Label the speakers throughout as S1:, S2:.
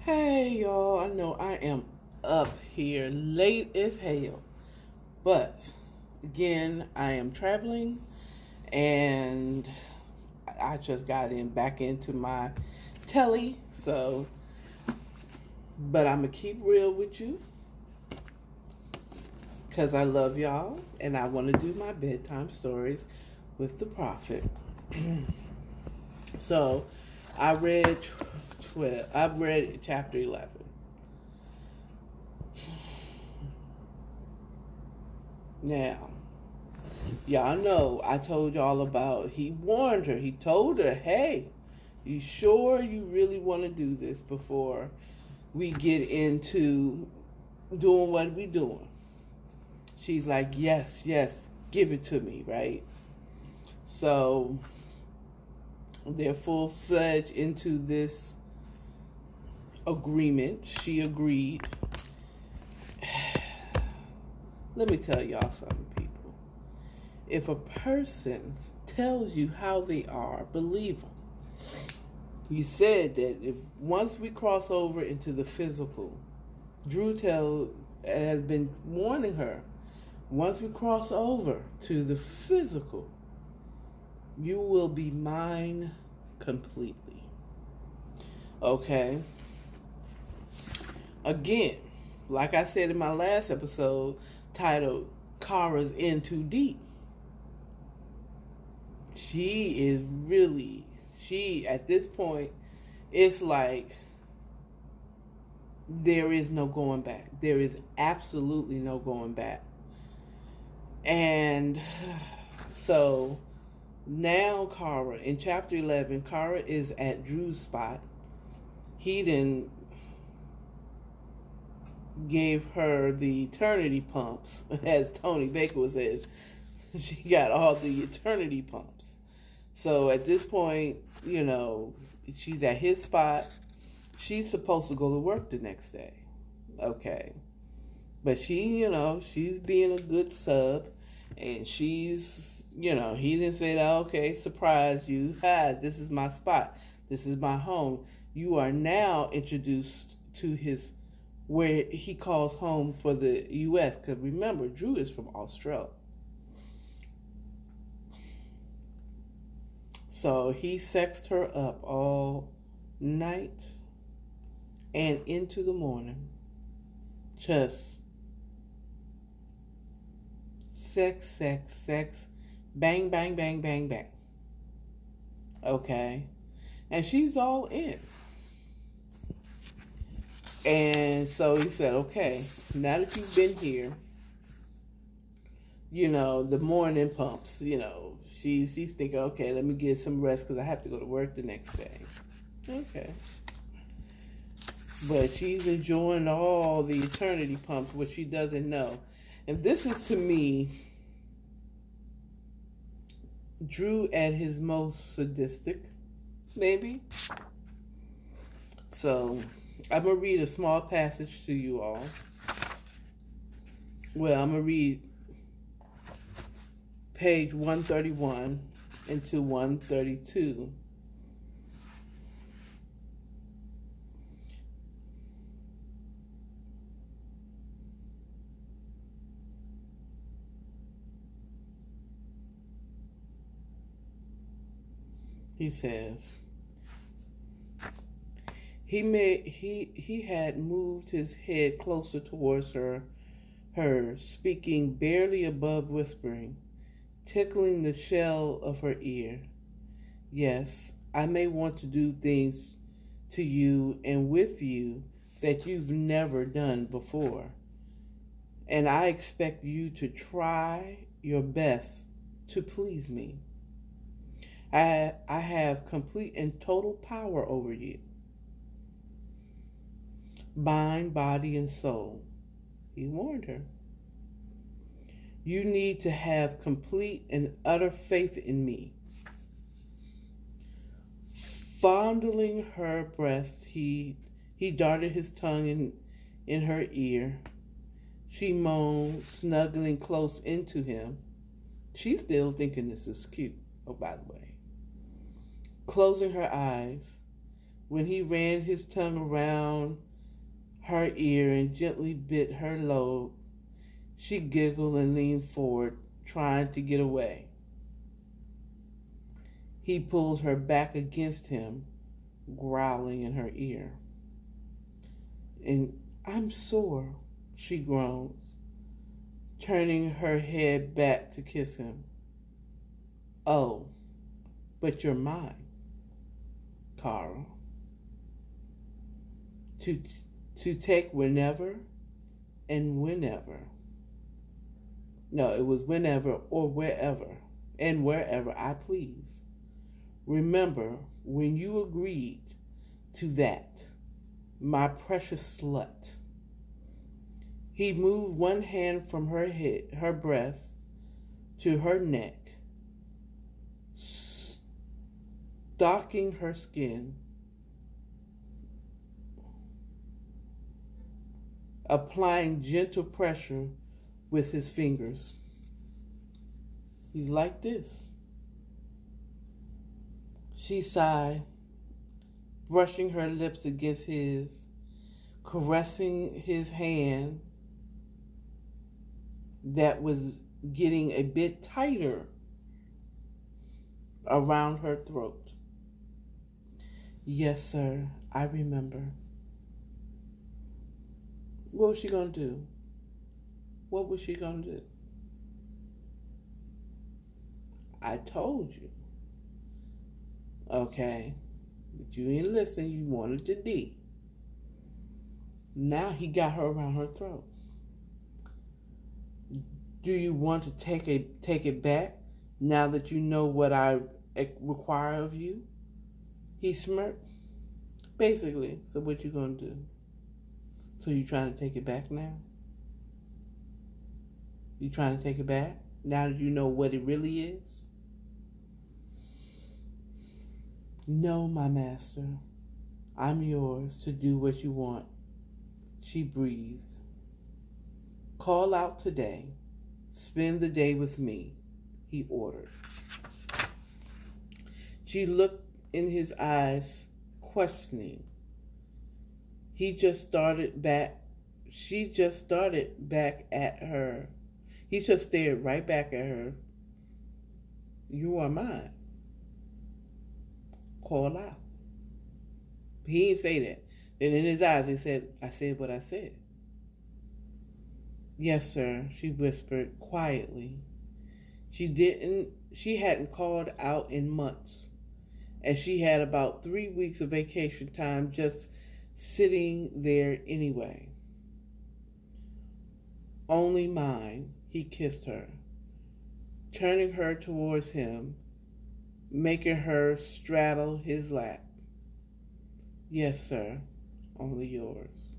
S1: Hey y'all, I know I am up here late as hell, but again, I am traveling and I just got in back into my telly, but I'm gonna keep real with you because I love y'all and I want to do my bedtime stories with the prophet. So I read 12, I've read chapter 11. Now, y'all know I told y'all about, he warned her. He told her, hey, you sure you really want to do this before we get into doing what we doing? She's like, yes, yes, give it to me, right? So they're full-fledged into this agreement. She agreed. Let me tell y'all something, people. If a person tells you how they are, believe them. He said that if once we cross over into the physical, has been warning her, once we cross over to the physical, you will be mine completely. Okay? Again, like I said in my last episode, titled Cara's In Too Deep. At this point, it's like there is no going back. There is absolutely no going back. And so now Cara, in chapter 11, Cara is at Drew's spot. He then gave her the eternity pumps, as Tony Baker said. She got all the eternity pumps. So at this point, she's at his spot. She's supposed to go to work the next day. Okay. But she's being a good sub. And he didn't say that, okay, surprise you. Hi, this is my spot. This is my home. You are now introduced to where he calls home for the U.S. Because remember, Drew is from Australia. So he sexed her up all night and into the morning. Just sex, bang, bang, bang, bang, bang. Okay? And she's all in. And so he said, okay, now that you've been here, the morning pumps, she's thinking, okay, let me get some rest because I have to go to work the next day. Okay. But she's enjoying all the eternity pumps, which she doesn't know. And this is, to me, Drew at his most sadistic, maybe. So I'm going to read a small passage to you all. Well, I'm going to read page 131 into 132. He says, he had moved his head closer towards her, speaking barely above whispering, tickling the shell of her ear. Yes, I may want to do things to you and with you that you've never done before. And I expect you to try your best to please me. I have complete and total power over you. Mind, body, and soul. He warned her. You need to have complete and utter faith in me. Fondling her breast, he darted his tongue in her ear. She moaned, snuggling close into him. She's still thinking this is cute, oh, by the way. Closing her eyes, When he ran his tongue around her ear and gently bit her lobe, she giggled and leaned forward, trying to get away. He pulled her back against him, growling in her ear. And I'm sore, she groans, turning her head back to kiss him. Oh, but you're mine, Cara. To take whenever and whenever. No, it was whenever or wherever and wherever I please. Remember when you agreed to that, my precious slut. He moved one hand from her head, her breast, to her neck, stalking her skin, applying gentle pressure with his fingers. He's like this. She sighed, brushing her lips against his, caressing his hand that was getting a bit tighter around her throat. Yes, sir, I remember. What was she going to do? What was she going to do? I told you. Okay. But you didn't listen. You wanted to D. Now he got her around her throat. Do you want to take it back now that you know what I require of you? He smirked. Basically, so what you going to do? So you trying to take it back now? You trying to take it back? Now that you know what it really is? No, my master. I'm yours to do what you want. She breathed. Call out today. Spend the day with me, he ordered. She looked in his eyes, questioning. She just started back at her. He just stared right back at her. You are mine. Call out. He didn't say that. And in his eyes, he said, I said what I said. Yes, sir, she whispered quietly. She hadn't called out in months, and she had about 3 weeks of vacation time just sitting there anyway. Only mine, he kissed her, turning her towards him, making her straddle his lap. Yes, sir, only yours.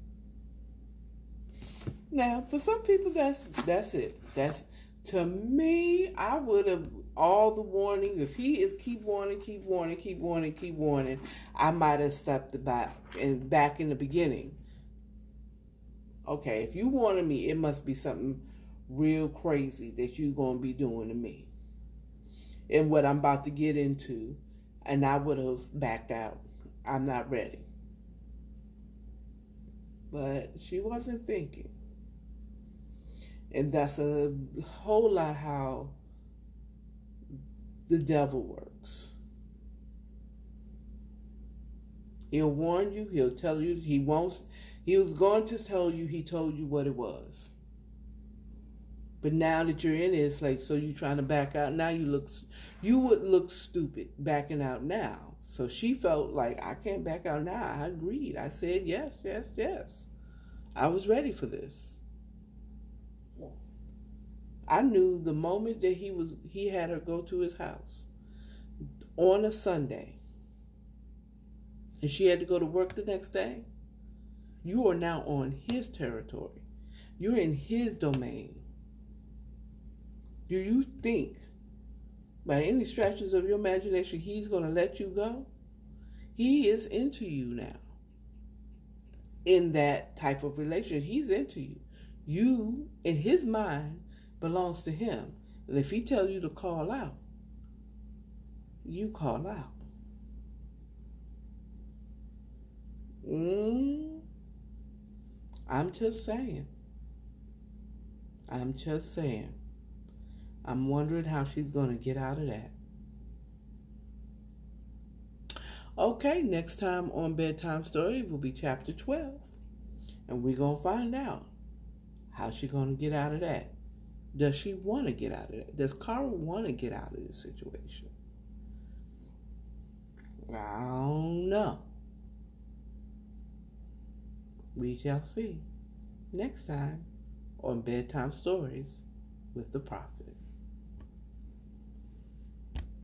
S1: Now, for some people, that's it. That's, to me, I would have all the warning. If he is keep warning, I might have stepped back in the beginning. Okay, if you wanted me, it must be something real crazy that you're going to be doing to me. And what I'm about to get into, and I would have backed out. I'm not ready. But she wasn't thinking. And that's a whole lot how the devil works. He'll warn you. He'll tell you. He was going to tell you. He told you what it was. But now that you're in it, it's like, so you trying to back out. Now you would look stupid backing out now. So she felt like, I can't back out now. I agreed. I said yes. I was ready for this. I knew the moment that he had her go to his house on a Sunday, and she had to go to work the next day. You are now on his territory. You're in his domain. Do you think, by any stretches of your imagination, he's going to let you go? He is into you now. In that type of relationship, he's into you. You, in his mind, belongs to him. And if he tells you to call out, you call out. I'm just saying. I'm just saying. I'm wondering how she's going to get out of that. Okay, next time on Bedtime Story will be chapter 12. And we're going to find out how she's going to get out of that. Does she want to get out of that? Does Cara want to get out of this situation? I don't know. We shall see next time on Bedtime Stories with the Prophet.